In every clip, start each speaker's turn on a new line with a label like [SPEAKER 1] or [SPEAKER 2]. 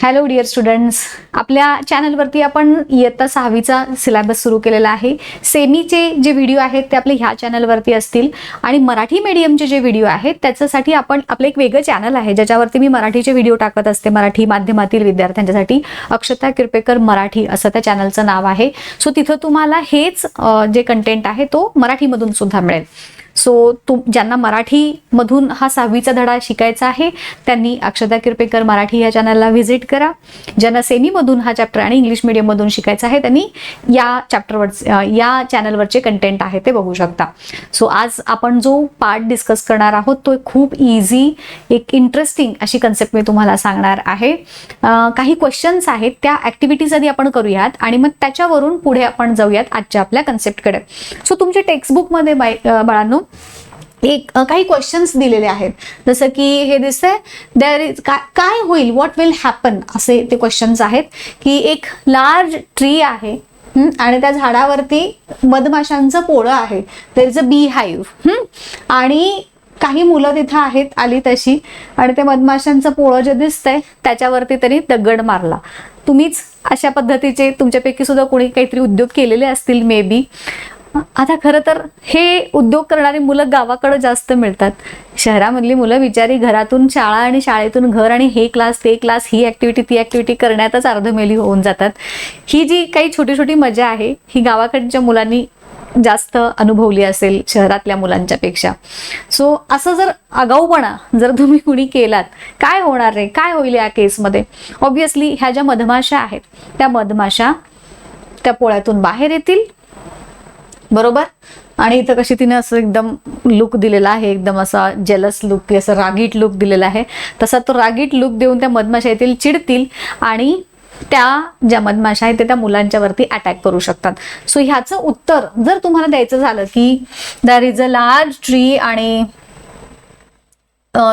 [SPEAKER 1] Hello dear students, आपल्या चॅनलवरती आपण इयत्ता 6वीचा सिलेबस सुरू केलेला आहे. सेमीचे जे व्हिडिओ आहेत ते आपले ह्या चॅनलवरती असतील आणि मराठी मीडियमचे जे व्हिडिओ आहेत त्याच्यासाठी आपण आपलं एक वेगळं चॅनल आहे ज्याच्यावरती मी मराठीचे व्हिडिओ टाकत असते. मराठी माध्यमातील विद्यार्थ्यांच्यासाठी अक्षता किरपेकर मराठी असं त्या चॅनलचं नाव आहे. सो तिथं तुम्हाला हेच जे कंटेंट आहे तो मराठीमधून सुद्धा मिळेल. सो ज्यांना मराठीमधून हा 6वीचा धडा शिकायचा आहे त्यांनी अक्षता किरपेकर मराठी या चॅनलला व्हिजिट करा. ज्यांना सेमीमधून हा चॅप्टर आणि इंग्लिश मीडियममधून शिकायचा आहे त्यांनी या चॅनलवरचे कंटेंट आहे ते बघू शकता. सो आज आपण जो पार्ट डिस्कस करणार आहोत तो खूप इझी, एक इंटरेस्टिंग अशी कन्सेप्ट मी तुम्हाला सांगणार आहे. काही क्वेश्चन्स आहेत त्या ॲक्टिव्हिटीज आधी आपण करूयात आणि मग त्याच्यावरून पुढे आपण जाऊयात आजच्या आपल्या कन्सेप्टकडे. सो तुमच्या टेक्स्टबुकमध्ये बाळांनो काही क्वेश्चन्स दिलेले आहेत. जसं की हे दिसतंय, देअर इज काय होईल, व्हॉट विल हॅपन, असे ते क्वेश्चन्स आहेत. की एक लार्ज ट्री आहे आणि त्या झाडावरती मधमाशांचं पोळं आहे. There is a bee hive आणि काही मुलं तिथं आहेत आली तशी आणि ते मधमाशांचं पोळं जे दिसतंय त्याच्यावरती तरी दगड मारला. तुम्हीच अशा पद्धतीचे तुमच्यापैकी सुद्धा कोणी काहीतरी उद्योग केलेले असतील मे बी. आता खरं तर हे उद्योग करणारी मुलं गावाकडे जास्त मिळतात. शहरामधली मुलं बिचारी घरातून शाळा आणि शाळेतून घर आणि हे क्लास ते क्लास, ही ॲक्टिव्हिटी ती ॲक्टिव्हिटी करण्यातच अर्धमेली होऊन जातात. ही जी काही छोटी छोटी मजा आहे ही गावाकडच्या मुलांनी जास्त अनुभवली असेल शहरातल्या मुलांच्या पेक्षा. सो असं जर आगाऊपणा जर तुम्ही कुणी केलात, काय होणार रे, काय होईल या केसमध्ये? ऑब्व्हियसली ह्या ज्या मधमाशा आहेत त्या मधमाशा त्या पोळ्यातून बाहेर येतील, बरोबर. आणि इथं कशी तिने असं एकदम लुक दिलेला आहे, एकदम असा जेलस लुक, असं रागीट लुक दिलेला आहे. तसा तो रागीट लुक देऊन त्या मधमाशा येतील, चिडतील आणि त्या ज्या मधमाशा आहेत ते त्या मुलांच्या वरती अटॅक करू शकतात. सो ह्याचं उत्तर जर तुम्हाला द्यायचं झालं की there is a large tree आणि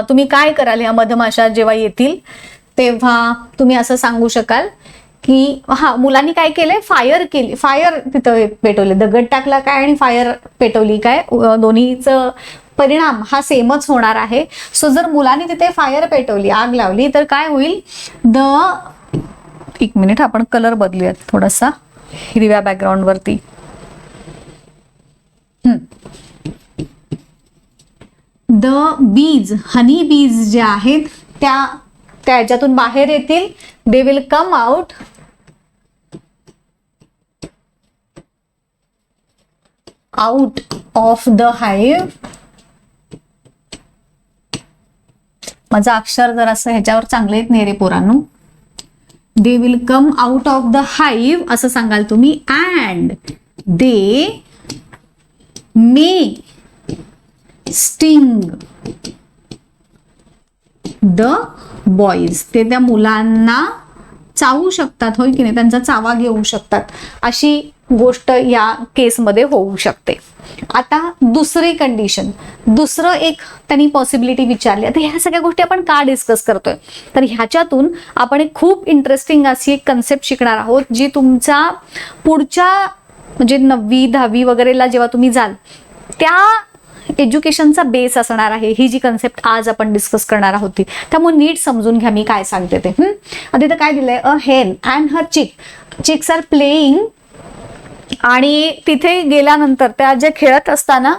[SPEAKER 1] तुम्ही काय कराल ह्या मधमाशा जेव्हा येतील तेव्हा तुम्ही असं सांगू शकाल की हा, मुलांनी काय केलंय, फायर केली, फायर तिथं पेटवले, दगड टाकला काय आणि फायर पेटवली काय, दोन्हीचं परिणाम हा सेमच होणार आहे. सो जर मुलांनी तिथे फायर पेटवली, आग लावली, तर काय होईल, एक मिनिट आपण कलर बदलूयात थोडासा हिरव्या बॅकग्राऊंड वरती. द बीज, हनी बीज जे आहेत त्या ह्याच्यातून बाहेर येतील. दे will come out of the hive. माझं अक्षर जर असं ह्याच्यावर चांगले येत नाही रे पोरांनो. दे will come out of the hive असं सांगाल तुम्ही. And they may sting the boys. ते त्या मुलांना चावू शकतात, होय की नाही, त्यांचा चावा घेऊ शकतात. अशी गोष्ट या केसमध्ये होऊ शकते. आता दुसरी कंडिशन, दुसरं एक त्यांनी पॉसिबिलिटी विचारली. आता ह्या सगळ्या गोष्टी आपण का डिस्कस करतोय, तर ह्याच्यातून आपण एक खूप इंटरेस्टिंग अशी एक कन्सेप्ट शिकणार आहोत जी तुमचा पुढच्या म्हणजे 9वी 10वी वगैरेला जेव्हा तुम्ही जाल त्या एज्युकेशनचा बेस असणार आहे. ही जी कन्सेप्ट आज आपण डिस्कस करणार आहोत ती, त्यामुळे नीट समजून घ्या मी काय सांगते ते. आता इथं काय दिलंय, a hen and her chicks are playing. आणि तिथे गेल्यानंतर त्या जे खेळत असताना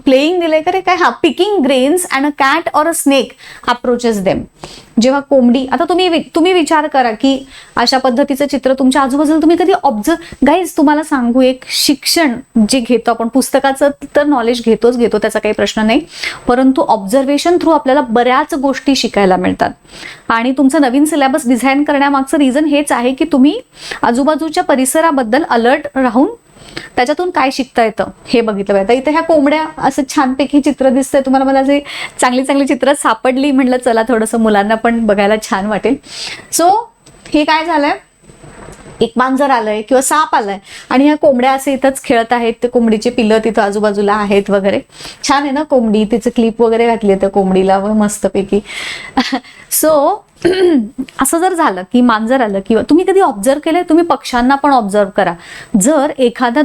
[SPEAKER 1] प्लेइंग दिलंय का रे काय, हा, picking grains and a cat or a snake approaches them. जेव्हा कोंबडी, आता तुम्ही विचार करा की अशा पद्धतीचं चित्र तुमच्या आजूबाजूला तुम्ही कधी ऑब्झर्व. गाईज तुम्हाला सांगू, एक शिक्षण जे घेतो आपण, पुस्तकाचं तर नॉलेज घेतो त्याचा काही प्रश्न नाही, परंतु ऑब्झर्वेशन थ्रू आपल्याला बऱ्याच गोष्टी शिकायला मिळतात. आणि तुमचं नवीन सिलेबस डिझाईन करण्यामागचं रिझन हेच आहे की तुम्ही आजूबाजूच्या परिसराबद्दल अलर्ट राहून त्याच्यातून काय शिकता येतं हे बघितलं पाहिजे. इथे ह्या कोंबड्या असं छानपैकी चित्र दिसतंय तुम्हाला. मला जे चांगली चांगली चित्र सापडली, म्हटलं चला थोडंसं मुलांना पण बघायला छान वाटेल. सो हे काय झालंय, एक मांजर आलंय किंवा साप आलाय आणि ह्या कोंबड्या असे इथंच खेळत आहेत. ते कोंबडीचे पिल्लं तिथं आजूबाजूला आहेत वगैरे. छान आहे ना कोंबडी, तिचं क्लिप वगैरे घातली आहे त्या कोंबडीला मस्तपैकी. सो असं जर झालं की मांजर आलं, किंवा तुम्ही कधी ऑब्झर्व केलंय, तुम्ही पक्ष्यांना पण ऑब्झर्व करा. जर एखादा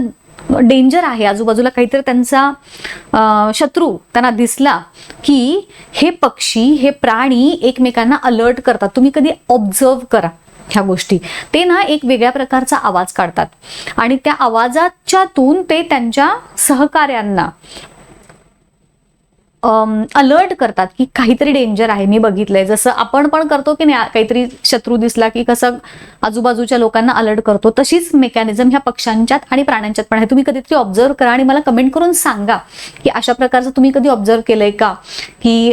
[SPEAKER 1] डेंजर आहे, आजूबाजूला काहीतरी त्यांचा शत्रू त्यांना दिसला की हे पक्षी, हे प्राणी एकमेकांना अलर्ट करतात. तुम्ही कधी ऑब्झर्व करा ह्या गोष्टी. ते ना एक वेगळ्या प्रकारचा आवाज काढतात आणि त्या आवाजाच्यातून ते त्यांच्या सहकार्यांना अलर्ट करतात की काहीतरी डेंजर आहे. मी बघितलंय, जसं आपण पण करतो की नाही, काहीतरी शत्रू दिसला की कसं आजूबाजूच्या लोकांना अलर्ट करतो, तशीच मेकॅनिझम ह्या पक्ष्यांच्यात आणि प्राण्यांच्यात पण आहे. तुम्ही कधीतरी ऑब्झर्व करा आणि मला कमेंट करून सांगा की अशा प्रकारचं तुम्ही कधी ऑब्झर्व केलंय का, की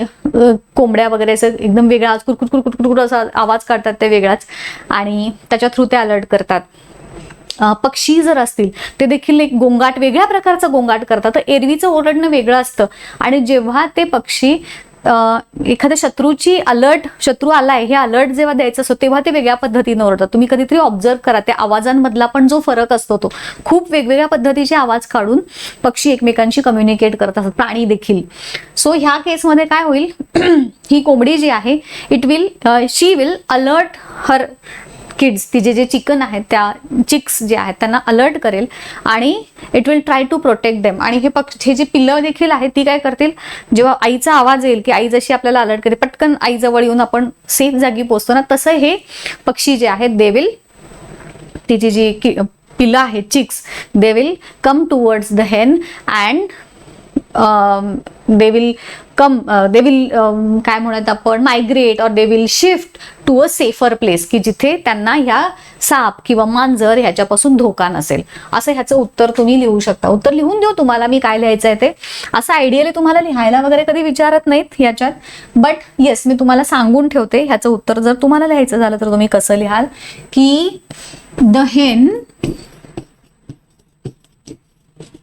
[SPEAKER 1] कोंबड्या वगैरे असं एकदम वेगळा कुरकुर असा आवाज काढतात ते वेगळाच आणि त्याच्या थ्रू ते अलर्ट करतात. पक्षी जर असतील ते देखील एक गोंगाट, वेगळ्या प्रकारचा गोंगाट करतात. तर एरवीचं ओरडणं वेगळं असतं आणि जेव्हा ते पक्षी एखाद्या शत्रू आलाय हे अलर्ट जेव्हा द्यायचं असतो तेव्हा ते वेगळ्या पद्धतीने ओरडतात. तुम्ही कधीतरी ऑब्झर्व करा, त्या आवाजांमधला पण जो फरक असतो तो खूप वेगवेगळ्या पद्धतीचे आवाज काढून पक्षी एकमेकांशी कम्युनिकेट करत असतात, प्राणी देखील. सो ह्या केसमध्ये काय होईल, ही कोंबडी जी आहे शी विल अलर्ट हर किड्स, तिचे जे चिकन आहेत, त्या चिक्स जे आहेत त्यांना अलर्ट करेल आणि it will try to protect them. आणि हे जे पिल्लं देखील आहेत ती काय करतील, जेव्हा आईचा आवाज येईल की आई जशी आपल्याला अलर्ट करते, पटकन आईजवळ येऊन आपण सेफ जागी पोहोचतो ना, तसं हे पक्षी जे आहेत तिची जी पिल्लं आहेत chicks, they will come towards the hen and काय म्हणत आपण migrate or they will shift to a safer place, की जिथे त्यांना ह्या साप किंवा मांजर ह्याच्यापासून धोका नसेल. असं ह्याचं उत्तर तुम्ही लिहू शकता. उत्तर लिहून देऊ तुम्हाला मी काय लिहायचं आहे ते. असं आयडियली तुम्हाला लिहायला वगैरे कधी विचारत नाहीत ह्याच्यात, बट येस मी तुम्हाला सांगून ठेवते ह्याचं उत्तर जर तुम्हाला लिहायचं झालं तर तुम्ही कसं लिहाल, की द हेन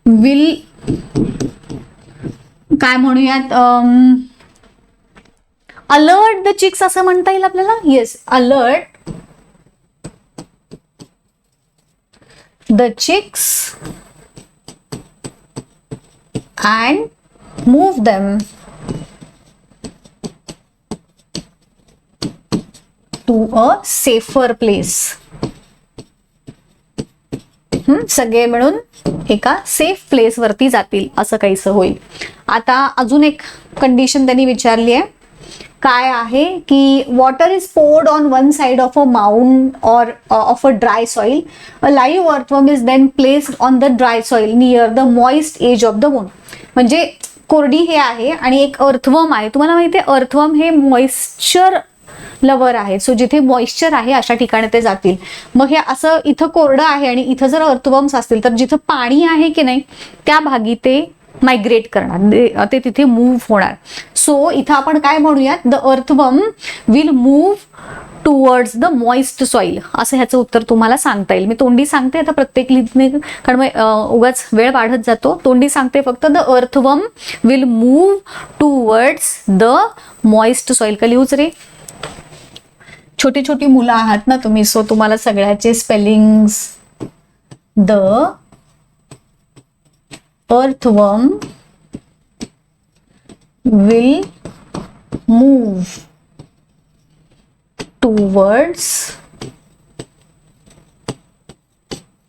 [SPEAKER 1] विल काय म्हणूयात, अलर्ट द चिक्स असं म्हणता येईल आपल्याला. Yes, alert the chicks and move them to a safer place. सगळे मिळून एका सेफ प्लेस वरती जातील असं काहीसं होईल. आता अजून एक कंडिशन त्यांनी विचारली आहे, काय आहे की water is poured on one side of a mound or of a dry soil, a live earthworm is then placed on the dry soil near the moist edge of the moon. म्हणजे कोरडी हे आहे आणि एक earthworm आहे. तुम्हाला माहिती आहे अर्थवर्म हे मॉइश्चर लवर आहे, सो जिथे मॉइश्चर आहे अशा ठिकाणी ते जातील. मग हे असं इथं कोरडं आहे आणि इथं जर अर्थवर्म्स असतील तर जिथं पाणी आहे की नाही त्या भागी ते मायग्रेट करणार, ते तिथे मूव्ह होणार. सो इथं आपण काय म्हणूयात, the earthworm will move towards the moist soil, असं ह्याचं उत्तर तुम्हाला सांगता येईल. मी तोंडी सांगते आता प्रत्येक लिहिणे, कारण उगाच वेळ वाढत जातो. तोंडी सांगते फक्त, the earthworm will move towards the moist soil. का लिहूच रे, छोटी छोटी मुलं आहात ना तुम्ही, सो तुम्हाला सगळ्याचे spellings. The earthworm will move towards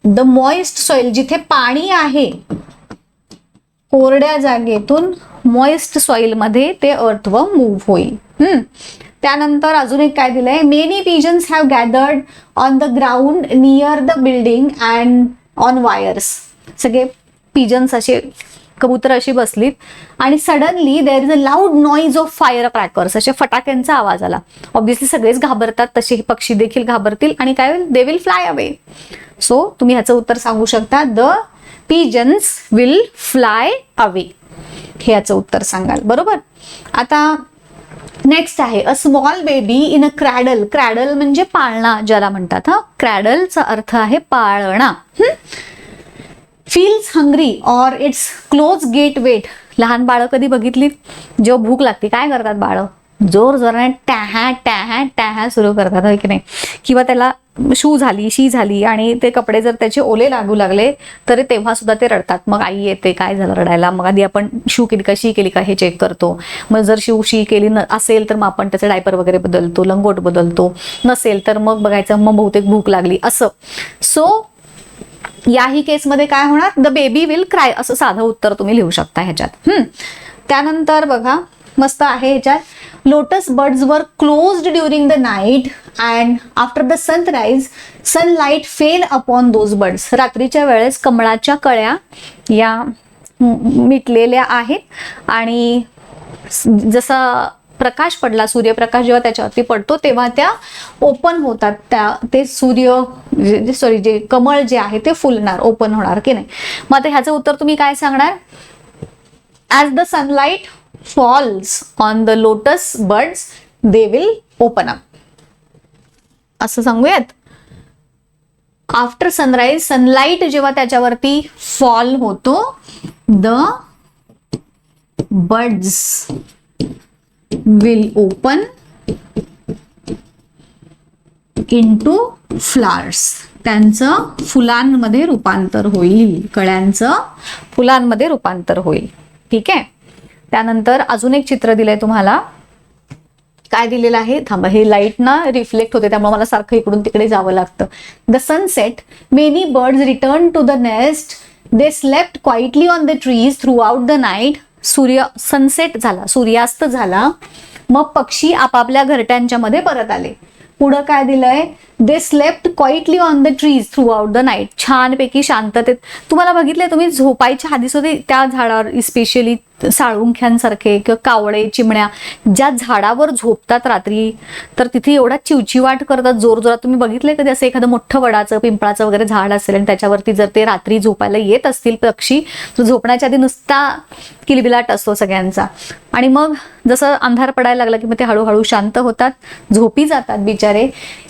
[SPEAKER 1] the moist soil, जिथे पाणी आहे कोरड्या जागेतून मॉइस्ट सॉइल मध्ये ते earthworm मूव्ह होईल. त्यानंतर अजून एक काय दिलंय, many pigeons have gathered on the ground near the building and on wires. सगळे पिजन्स असे, कबूतर अशी बसलीत आणि suddenly there is a loud noise of fire crackers, अशा फटाक्यांचा आवाज आला. ऑब्व्हियसली सगळेच घाबरतात, तसे हे पक्षी देखील घाबरतील आणि काय होईल, they will fly away. So तुम्ही ह्याचं उत्तर सांगू शकता, the pigeons will fly away, हे याचं उत्तर सांगाल. बरोबर. आता नेक्स्ट आहे, a small baby in a cradle. Cradle म्हणजे पाळणा ज्याला म्हणतात. क्रॅडलचा अर्थ आहे पाळणा. Feels hungry or its clothes get wet. लहान बाळं कधी बघितली, जेव्हा भूक लागते काय करतात बाळं, जोर जोराने टॅहा टॅहा टॅहा सुरू करतात, हो की नाही. किंवा त्याला शी झाली आणि ते कपडे जर त्याचे ओले लागू लागले तर तेव्हा सुद्धा ते रडतात. मग आई येते, काय झालं रडायला, मग आधी आपण शी केली का हे चेक करतो. मग जर शी केली असेल तर मग आपण त्याचं डायपर वगैरे बदलतो, लंगोट बदलतो. नसेल तर मग बघायचं मग बहुतेक भूक लागली असं. सो याही केसमध्ये काय होणार, द बेबी विल क्राय असं साधं उत्तर तुम्ही लिहू शकता ह्याच्यात. त्यानंतर बघा मस्त आहे ह्याच्यात, लोटस बर्ड्स वर closed during the night and after the sunrise sunlight fail upon those birds. रात्रीच्या वेळेस कमळाच्या कळ्या या मिटलेल्या आहेत आणि जसा प्रकाश पडला, सूर्यप्रकाश जेव्हा त्याच्यावरती पडतो तेव्हा त्या ओपन होतात, त्या ते जे कमळ जे आहे ते फुलणार, ओपन होणार की नाही. मग आता ह्याचं उत्तर तुम्ही काय सांगणार, as the sunlight falls on the lotus birds they will open up असं सांगूयात. आफ्टर सनराईज सनलाईट जेव्हा त्याच्यावरती फॉल होतो, the birds will open into flowers. त्यांचं फुलांमध्ये रूपांतर होईल, कळ्यांचं फुलांमध्ये रूपांतर होईल. ठीक आहे. त्यानंतर अजून एक चित्र दिलंय तुम्हाला, काय दिलेलं आहे, थांबा, हे लाईट ना रिफ्लेक्ट होते त्यामुळे मला सारखं इकडून तिकडे जावं लागतं. The sunset many birds return to the nest they slept quietly on the trees throughout the night. Sunset झाला, सूर्यास्त झाला, मग पक्षी आपापल्या घरट्यांच्या मध्ये परत आले. पुढं काय दिलंय, they slept quietly on the trees throughout the night. छानपैकी शांततेत. तुम्हाला बघितलंय तुम्ही झोपायच्या आधी सुद्धा त्या झाडावर, स्पेशली साळुंख्यांसारखे किंवा कावळे, चिमण्या ज्या झाडावर झोपतात रात्री, तर तिथे एवढा चिवचिवाट करतात जोरजोरात. तुम्ही बघितलंय कधी असं एखादं मोठं वडाचं, पिंपळाचं वगैरे झाड असेल आणि त्याच्यावरती जर ते रात्री झोपायला येत असतील पक्षी, तर झोपण्याच्या आधी नुसता किलबिलाट असतो सगळ्यांचा. आणि मग जसं अंधार पडायला लागला की मग ते हळूहळू शांत होतात, झोपी जातात बिचारे.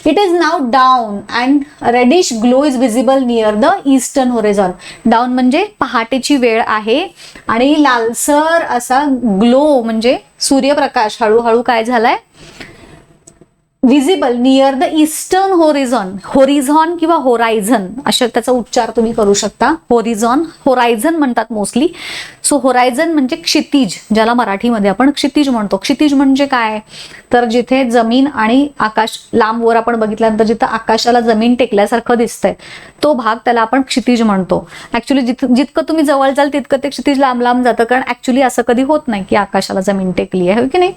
[SPEAKER 1] It is now dawn and reddish glow is visible near the eastern horizon. Dawn म्हणजे पहाटेची वेळ आहे आणि लालसर असा ग्लो म्हणजे सूर्यप्रकाश हळूहळू काय झालाय, विजिबल नियर द ईस्टर्न होरिझॉन. होरिझॉन किंवा होरायझन अशा त्याचा उच्चार तुम्ही करू शकता. होरिझॉन, होरायझन म्हणतात मोस्टली. सो होरायझन म्हणजे क्षितिज, ज्याला मराठीमध्ये आपण क्षितिज म्हणतो. क्षितिज म्हणजे काय, तर जिथे जमीन आणि आकाश लांबवर आपण बघितल्यानंतर जिथं आकाशाला जमीन टेकल्यासारखं दिसतंय तो भाग, त्याला आपण क्षितिज म्हणतो. ऍक्च्युली जितकं तुम्ही जवळ जाल तितकं ते क्षितिज लांब लांब जातं, कारण ऍक्च्युली असं कधी होत नाही की आकाशाला जमीन टेकली आहे की नाही.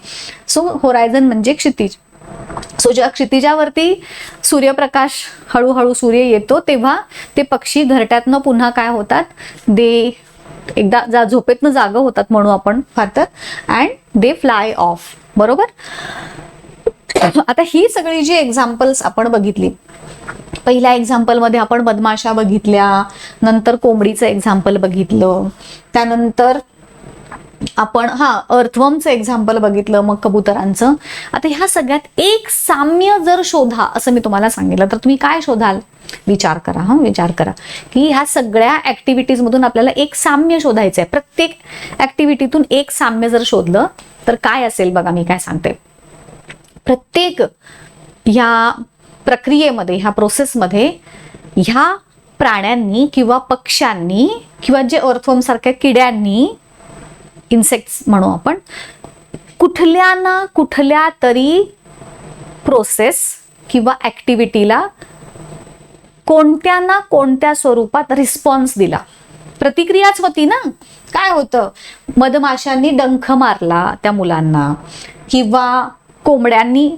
[SPEAKER 1] सो होरायझन म्हणजे क्षितिज. सो जेव्हा क्षितिजावरती सूर्यप्रकाश हळूहळू सूर्य येतो तेव्हा ते पक्षी घरट्यातनं पुन्हा काय होतात, दे एकदा झोपेतनं जागं होतात म्हणू आपण फार तर, अँड दे फ्लाय ऑफ. बरोबर. आता ही सगळी जी एक्झाम्पल्स आपण बघितली, पहिल्या एक्झाम्पल मध्ये आपण मधमाशा बघितल्या, नंतर कोंबडीचं एक्झाम्पल बघितलं, त्यानंतर आपण अर्थवर्मचं एक्झाम्पल बघितलं, मग कबुतरांचं. आता ह्या सगळ्यात एक साम्य जर शोधा असं मी तुम्हाला सांगितलं तर तुम्ही काय शोधाल, विचार करा. विचार करा की ह्या सगळ्या ऍक्टिव्हिटीज मधून आपल्याला एक साम्य शोधायचं आहे. प्रत्येक ऍक्टिव्हिटीतून एक साम्य जर शोधलं तर काय असेल बघा, मी काय सांगते. प्रत्येक ह्या प्रक्रियेमध्ये, ह्या प्रोसेसमध्ये ह्या प्राण्यांनी किंवा पक्ष्यांनी किंवा जे अर्थवर्म सारख्या किड्यांनी, इन्सेक्ट्स म्हणू आपण, कुठल्या ना कुठल्या तरी प्रोसेस किंवा ऍक्टिव्हिटीला कोणत्या ना कोणत्या स्वरूपात रिस्पॉन्स दिला. प्रतिक्रियाच होती ना. काय होतं, मधमाशांनी डंख मारला त्या मुलांना, किंवा कोंबड्यांनी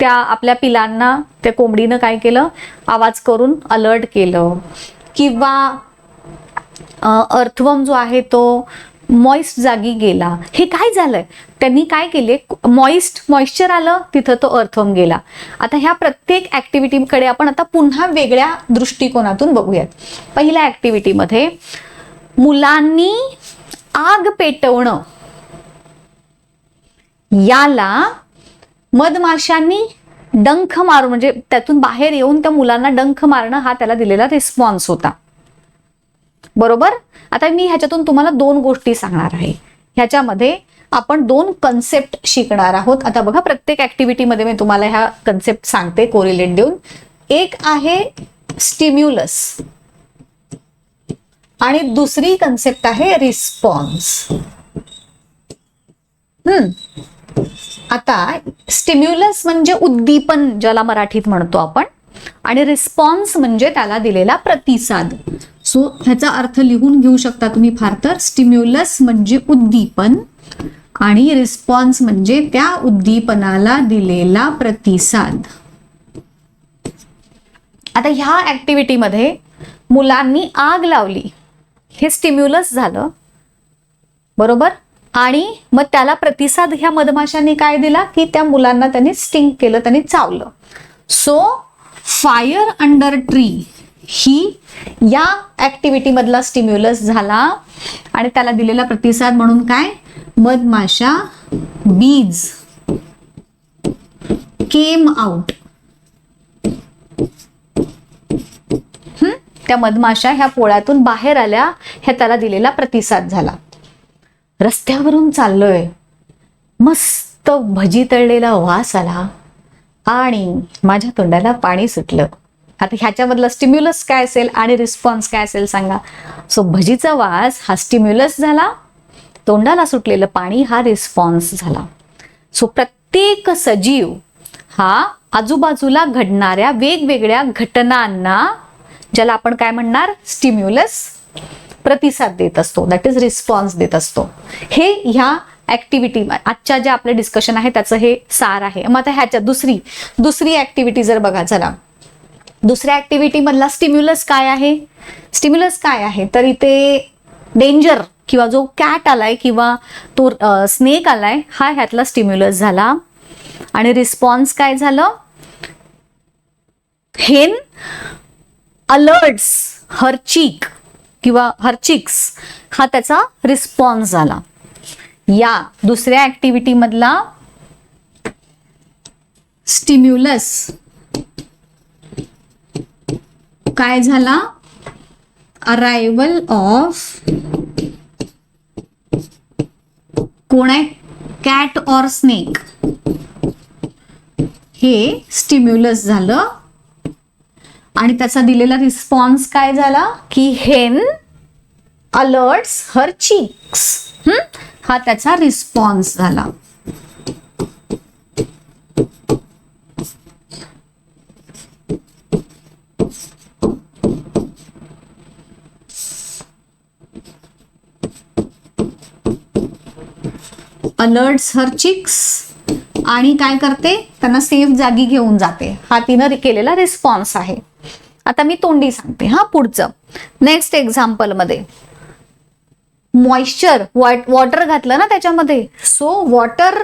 [SPEAKER 1] त्या आपल्या पिलांना, त्या कोंबडीनं काय केलं, आवाज करून अलर्ट केलं, किंवा अर्थवर्म जो आहे तो मॉइस्ट जागी गेला. हे काय झालंय, त्यांनी काय केले, मॉइश्चर आलं तिथं तो अर्थवर्म गेला. आता ह्या प्रत्येक ऍक्टिव्हिटीकडे आपण आता पुन्हा वेगळ्या दृष्टिकोनातून बघूयात. पहिल्या ऍक्टिव्हिटीमध्ये मुलांनी आग पेटवणं, याला मधमाशांनी डंख मारून म्हणजे त्यातून बाहेर येऊन त्या मुलांना डंख मारणं हा त्याला दिलेला रिस्पॉन्स होता. बरोबर. आता मी ह्याच्यातून तुम्हाला दोन गोष्टी सांगणार आहे. ह्याच्यामध्ये आपण दोन कन्सेप्ट शिकणार आहोत. आता बघा, प्रत्येक ऍक्टिव्हिटीमध्ये मी तुम्हाला ह्या कन्सेप्ट सांगते कोरिलेट देऊन. एक आहे स्टिम्युलस आणि दुसरी कन्सेप्ट आहे रिस्पॉन्स. आता स्टिम्युलस म्हणजे उद्दीपन, ज्याला मराठीत म्हणतो आपण. आणि रिस्पॉन्स म्हणजे त्याला दिलेला प्रतिसाद. सो ह्याचा अर्थ लिहून घेऊ शकता तुम्ही फार तर. स्टिम्युलस म्हणजे उद्दीपन आणि रिस्पॉन्स म्हणजे त्या उद्दीपनाला दिलेला प्रतिसाद. आता ह्या ऍक्टिव्हिटीमध्ये मुलांनी आग लावली, हे स्टिम्युलस झालं बरोबर. आणि मग त्याला प्रतिसाद ह्या मधमाशांनी काय दिला की त्या मुलांना त्यांनी स्टिंग केलं, त्यांनी चावलं. सो फायर अंडर ट्री ही या ऍक्टिव्हिटी मधला स्टिम्युलस झाला आणि त्याला दिलेला प्रतिसाद म्हणून काय, मधमाशा बीज केम आउट. त्या मधमाशा ह्या पोळ्यातून बाहेर आल्या, ह्या त्याला दिलेला प्रतिसाद झाला. रस्त्यावरून चाललोय, मस्त भजी तळलेला वास आला आणि माझ्या तोंडाला पाणी सुटलं. आता ह्याच्यामधला स्टिम्युलस काय असेल आणि रिस्पॉन्स काय असेल सांगा. सो भजीचा वास हा स्टिम्युलस झाला, तोंडाला सुटलेलं पाणी हा रिस्पॉन्स झाला. सो प्रत्येक सजीव हा आजूबाजूला घडणाऱ्या वेगवेगळ्या घटनांना, ज्याला आपण काय म्हणणार, स्टिम्युलस, प्रतिसाद देत असतो, दॅट इज रिस्पॉन्स देत असतो. हे ह्या ऍक्टिव्हिटी आजच्या ज्या आपलं डिस्कशन आहे त्याचं हे सार आहे. मग आता ह्याच्यात दुसरी ऍक्टिव्हिटी जर बघा, चला दुसऱ्या ऍक्टिव्हिटी मधला स्टिम्युलस काय आहे. स्टिम्युलस काय आहे तर इथे डेंजर किंवा जो कॅट आलाय किंवा तो स्नेक आलाय हा ह्यातला स्टिम्युलस झाला. आणि रिस्पॉन्स काय झालं, हेन अलर्ट्स हर चीक किंवा हर चिक्स हा त्याचा रिस्पॉन्स झाला. या दुसऱ्या ऍक्टिव्हिटी मधला स्टिम्युलस काय झाला, अरायवल ऑफ कोण आहे, कॅट ऑर स्नेक, हे स्टिम्युलस झालं. आणि त्याचा दिलेला रिस्पॉन्स काय झाला की हेन अलर्ट्स हर चीक्स, हा त्याचा रिस्पॉन्स झाला. अलर्ट्स हर चिक्स आणि काय करते, त्यांना सेफ जागी घेऊन जाते, हा तिनं केलेला रिस्पॉन्स आहे. आता मी तोंडी सांगते हा पुढचं. नेक्स्ट एक्झाम्पल मध्ये मॉइश्चर, वॉटर घातलं ना त्याच्यामध्ये, सो वॉटर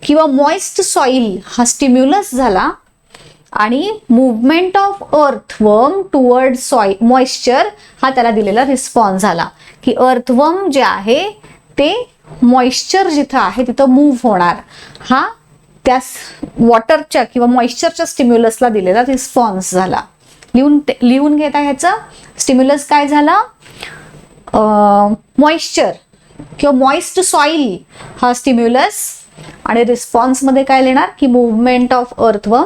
[SPEAKER 1] किंवा मॉइस्ट सॉइल हा स्टिम्युलस झाला. आणि movement of earthworm toward soil moisture हा त्याला दिलेला रिस्पॉन्स झाला की अर्थवर्म जे आहे ते मॉइश्चर जिथं आहे तिथं मूव्ह होणार, हा त्या वॉटरच्या किंवा मॉइश्चरच्या स्टिम्युलसला दिलेला रिस्पॉन्स झाला. लिहून घेता ह्याचं स्टिम्युलस काय झाला, मॉइश्चर किंवा मॉइस्ट सॉइल हा स्टिम्युलस. आणि रिस्पॉन्स मध्ये काय लिहिणार की movement of earthworm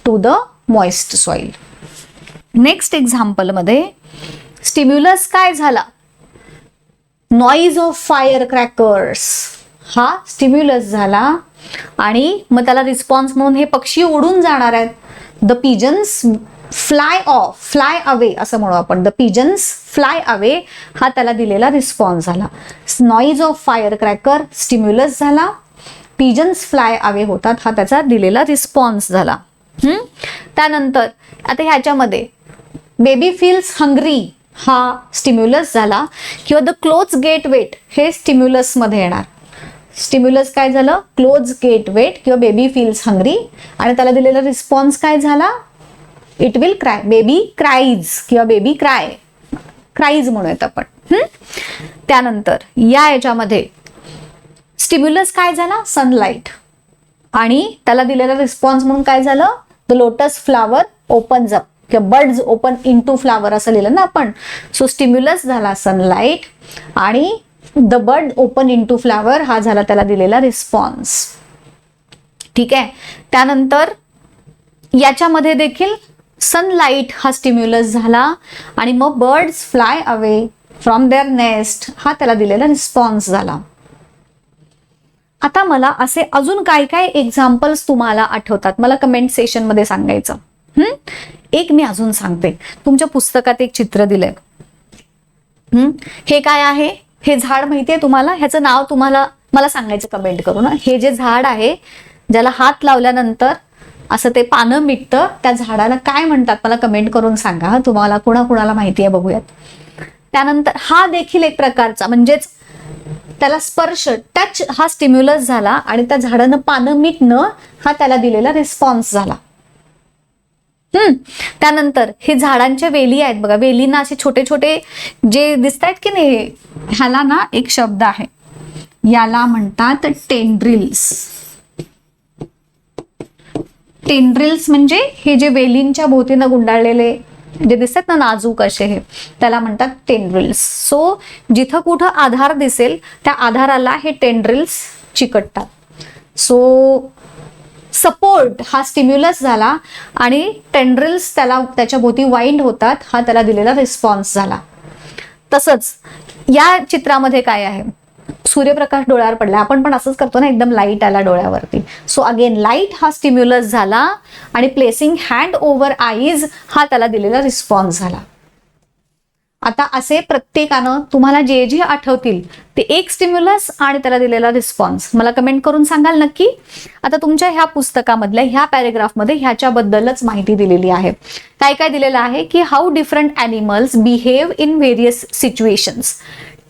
[SPEAKER 1] to the moist soil. Next example मध्ये स्टिम्युलस काय झाला, नॉईज ऑफ फायर क्रॅकर्स हा स्टिम्युलस झाला. आणि मग त्याला रिस्पॉन्स म्हणून हे पक्षी उडून जाणार आहेत, द पिजन्स फ्लाय अवे असं म्हणू आपण, द पिजन्स फ्लाय अवे हा त्याला दिलेला रिस्पॉन्स झाला. Noise of fire cracker stimulus झाला, पिजन्स फ्लाय अवे होतात हा त्याचा दिलेला रिस्पॉन्स झाला. त्यानंतर आता ह्याच्यामध्ये बेबी फील्स हंग्री हा स्टिम्युलस झाला किंवा द क्लोज गेट वेट हे स्टिम्युलस मध्ये येणार. स्टिम्युलस काय झालं, क्लोज गेट वेट किंवा बेबी फील्स हंग्री. आणि त्याला दिलेला रिस्पॉन्स काय झाला, it will cry, baby cries किंवा बेबी क्राईज म्हणूयात आपण. त्यानंतर या याच्यामध्ये स्टिम्युलस काय झाला, सनलाइट. आणि त्याला दिलेला रिस्पॉन्स म्हणून काय झालं, the lotus flower opens up किंवा birds open into flower असं लिहिलं ना आपण. सो स्टिम्युलस झाला सनलाइट आणि the bird open into flower हा झाला त्याला दिलेला रिस्पॉन्स. ठीक आहे. त्यानंतर याच्यामध्ये देखील सनलाइट हा स्टिम्युलस झाला आणि मग birds fly away from their nest हा त्याला दिलेला रिस्पॉन्स झाला. आता मला असे अजून काय काय एक्झाम्पल्स तुम्हाला आठवतात मला कमेंट सेशन मध्ये सांगायचं. एक मी अजून सांगते, तुमच्या पुस्तकात एक चित्र दिलंय. हे काय आहे? हे झाड माहितीये तुम्हाला? ह्याचं नाव तुम्हाला मला सांगायचं कमेंट करून. हे जे झाड आहे ज्याला हात लावल्यानंतर असं ते पानं मिटतं, त्या झाडाला काय म्हणतात मला कमेंट करून सांगा. तुम्हाला कुणाला माहिती आहे बघूयात. त्यानंतर हा देखील एक प्रकारचा, म्हणजेच त्याला स्पर्श, टच हा स्टिम्युलस झाला आणि त्या झाडानं पानं मिटणं हा त्याला दिलेला रिस्पॉन्स झाला. त्यानंतर हे झाडांच्या वेली आहेत बघा, वेलींना असे छोटे छोटे जे दिसत आहेत की नाही, ह्याला ना एक शब्द आहे, याला म्हणतात टेंड्रिल्स. टेंड्रिल्स म्हणजे हे जे वेलींच्या भोवतीनं गुंडाळलेले जे दिसतात ना नाजूक असे, हे त्याला म्हणतात टेंड्रिल्स. सो जिथं कुठं आधार दिसेल त्या आधाराला हे टेंड्रिल्स चिकटतात. सो सपोर्ट हा स्टिम्युलस झाला आणि टेंड्रिल्स त्याला त्याच्या भोवती वाइंड होतात, हा त्याला दिलेला रिस्पॉन्स झाला. तसंच या चित्रामध्ये काय आहे, सूर्यप्रकाश डोळ्यावर पडला, आपण पण असंच करतो ना, एकदम लाईट आला डोळ्यावरती. सो अगेन लाईट हा स्टिम्युलस झाला आणि प्लेसिंग हँड ओव्हर आईज हा त्याला दिलेला रिस्पॉन्स झाला. आता असे प्रत्येकानं तुम्हाला जे जे आठवतील ते एक स्टिम्युलस आणि त्याला दिलेला रिस्पॉन्स मला कमेंट करून सांगाल नक्की. आता तुमच्या ह्या पुस्तकामधल्या ह्या पॅरेग्राफमध्ये ह्याच्याबद्दलच माहिती दिलेली आहे. काय काय दिलेलं आहे की how different animals behave in various situations.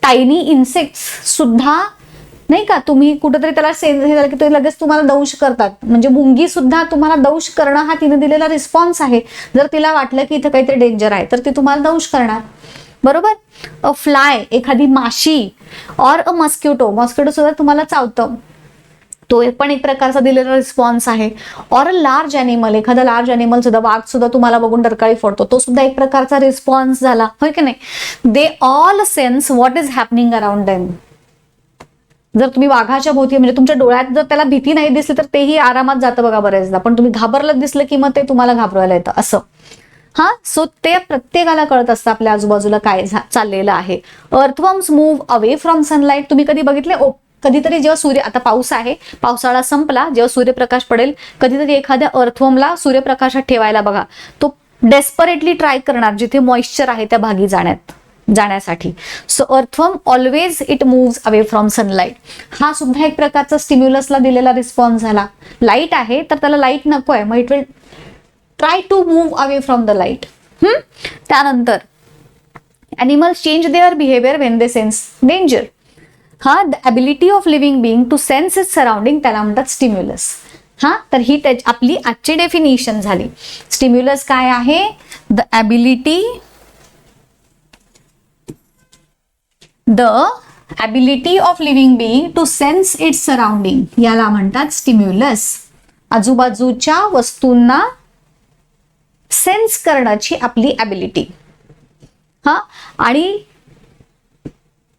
[SPEAKER 1] Tiny insects सुद्धा नाही का, तुम्ही कुठेतरी त्याला हे झालं की ते लगेच तुम्हाला दंश करतात. म्हणजे मुंगी सुद्धा तुम्हाला दंश करणं हा तिने दिलेला रिस्पॉन्स आहे. जर तिला वाटलं की इथं काहीतरी डेंजर आहे तर ती तुम्हाला दंश करणार, बरोबर. अ फ्लाय, एखादी माशी, और अ मस्किटो, मस्किटो सुद्धा तुम्हाला चावतं, तो पण एक प्रकारचा दिलेला रिस्पॉन्स आहे. और अ लार्ज ॲनिमल, एखादा लार्ज ॲनिमल सुद्धा, वाघ सुद्धा तुम्हाला बघून डरकाळी फोडतो, तो सुद्धा एक प्रकारचा रिस्पॉन्स झाला, होय की नाही. They all sense what is happening around them. जर तुम्ही वाघाच्या भोवती, म्हणजे तुमच्या डोळ्यात जर त्याला भीती नाही दिसली तर तेही आरामात जातं बघा बरेचदा, पण तुम्ही घाबरलं दिसलं की मग ते तुम्हाला घाबरवायला येतं असं. सो ते प्रत्येकाला कळत असतं आपल्या आजूबाजूला काय चाललेलं आहे. Earthworms move away from sunlight. तुम्ही कधी बघितले? कधीतरी जेव्हा आता पाऊस आहे, पावसाळा संपला, जेव्हा सूर्यप्रकाश पडेल, कधीतरी एखाद्या अर्थवर्मला सूर्यप्रकाशात ठेवायला बघा, तो डेस्परेटली ट्राय करणार जिथे मॉइश्चर आहे त्या भागी जाण्यासाठी. So earthworm always it moves away from sunlight. हा सुद्धा एक प्रकारचा स्टिम्युलसला दिलेला रिस्पॉन्स झाला. लाईट आहे तर त्याला लाईट नको आहे, मग it will try to move away from the light. त्यानंतर animals change their behaviour when they sense danger. The ability of living being to sense is surrounding त्याला म्हणतात स्टिम्युलस. तर ही आपली आजची डेफिनेशन झाली. स्टिम्युलस काय आहे? The ability of living being to sense its surrounding, याला म्हणतात स्टिम्युलस. आजूबाजूच्या वस्तूंना सेन्स करण्याची आपली ॲबिलिटी. आणि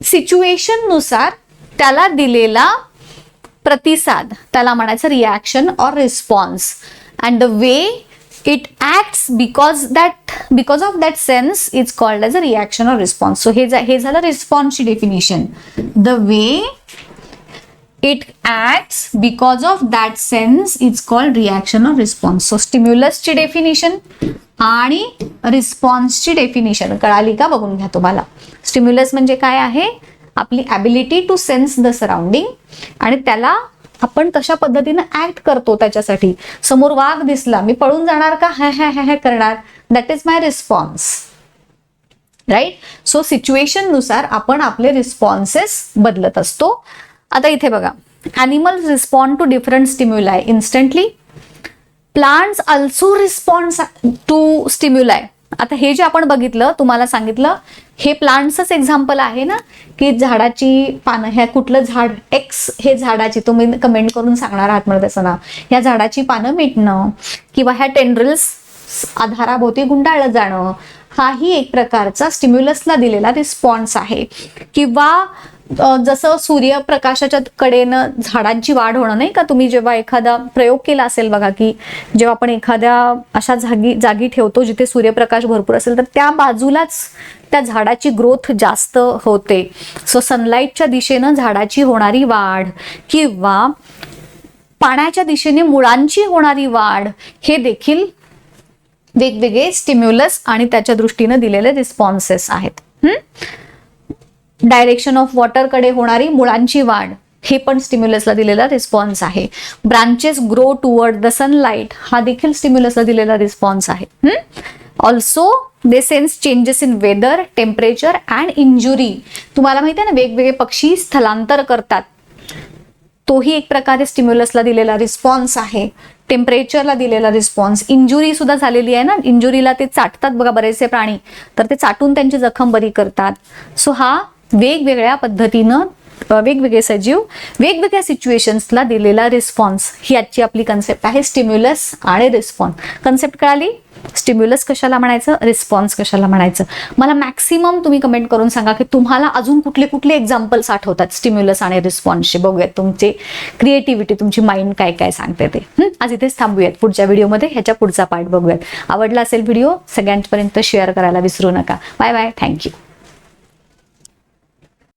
[SPEAKER 1] सिच्युएशन नुसार त्याला दिलेला प्रतिसाद त्याला म्हणायचं reaction or response. And the way it acts because of that sense is called as a reaction or response. So हे झालं रिस्पॉन्सची definition. The way it acts because of that sense is called reaction or response. So स्टिम्युलसची definition आणि रिस्पॉन्सची definition कळाली का? बघून घ्या तुम्हाला. स्टिम्युलस म्हणजे काय आहे? आपली ability to sense the surrounding, आणि त्याला आपण कशा पद्धतीने ऍक्ट करतो त्याच्यासाठी. समोर वाघ दिसला, मी पळून जाणार का? हे करणार, that is my response, right. So situation नुसार आपण आपले रिस्पॉन्सेस बदलत असतो. आता इथे बघा, animals respond to different stimuli instantly. Plants also respond to stimuli. आता हे जे आपण बघितलं, तुम्हाला सांगितलं, हे प्लांट्सच एक्झाम्पल आहे ना, की झाडाची पानं, ह्या कुठलं झाड, एक्स हे झाडाची, तुम्ही कमेंट करून सांगणार आहात मला त्याचं नाव, ह्या झाडाची पानं मिटणं किंवा ह्या टेंड्रिल्स आधाराभोवती गुंडाळलं जाणं, हाही एक प्रकारचा स्टिम्युलसला दिलेला रिस्पॉन्स आहे. किंवा जसं सूर्यप्रकाशाच्या कडेनं झाडांची वाढ होणं, नाही का, तुम्ही जेव्हा एखादा प्रयोग केला असेल बघा, की जेव्हा आपण एखाद्या अशा जागी ठेवतो जिथे सूर्यप्रकाश भरपूर असेल तर त्या बाजूलाच त्या झाडाची ग्रोथ जास्त होते. सो सनलाईटच्या दिशेनं झाडाची होणारी वाढ किंवा पाण्याच्या दिशेने मुळांची होणारी वाढ हे देखील वेगवेगळे स्टिम्युलस आणि त्याच्या दृष्टीने दिलेले रिस्पॉन्सेस आहेत. डायरेक्शन ऑफ वॉटरकडे होणारी मुळांची वाढ, हे पण स्टिम्युलसला दिलेला रिस्पॉन्स आहे. Branches grow toward the sunlight, हा देखील स्टिम्युलसला दिलेला रिस्पॉन्स आहे. Also they sense changes in weather, temperature and injury. तुम्हाला माहिती आहे ना, वेगवेगळे पक्षी स्थलांतर करतात, तोही एक प्रकारे स्टिम्युलसला दिलेला रिस्पॉन्स आहे. टेम्परेचरला दिलेला रिस्पॉन्स, इंजुरी सुद्धा झालेली आहे ना, इंजुरीला ते चाटतात बघा बरेचसे प्राणी, तर ते चाटून त्यांची जखम बरी करतात. सो हा वेगवेगळ्या पद्धतीनं वेगवेगळे सजीव वेगवेगळ्या सिच्युएशन्सला दिलेला रिस्पॉन्स, ही आजची आपली कन्सेप्ट आहे, स्टिम्युलस आणि रिस्पॉन्स. कन्सेप्ट कळाली? स्टिम्युलस कशाला म्हणायचं, रिस्पॉन्स कशाला म्हणायचं. मला मॅक्सिमम तुम्ही कमेंट करून सांगा की तुम्हाला अजून कुठले कुठले एक्झाम्पल्स आठवतात स्टिम्युलस आणि रिस्पॉन्सचे. बघूयात तुमचे क्रिएटिव्हिटी, तुमची माइंड काय काय सांगते ते. आज इथेच थांबूयात. पुढच्या व्हिडिओमध्ये ह्याच्या पुढचा पार्ट बघूयात. आवडला असेल व्हिडिओ सगळ्यांपर्यंत शेअर करायला विसरू नका. Bye bye, thank you.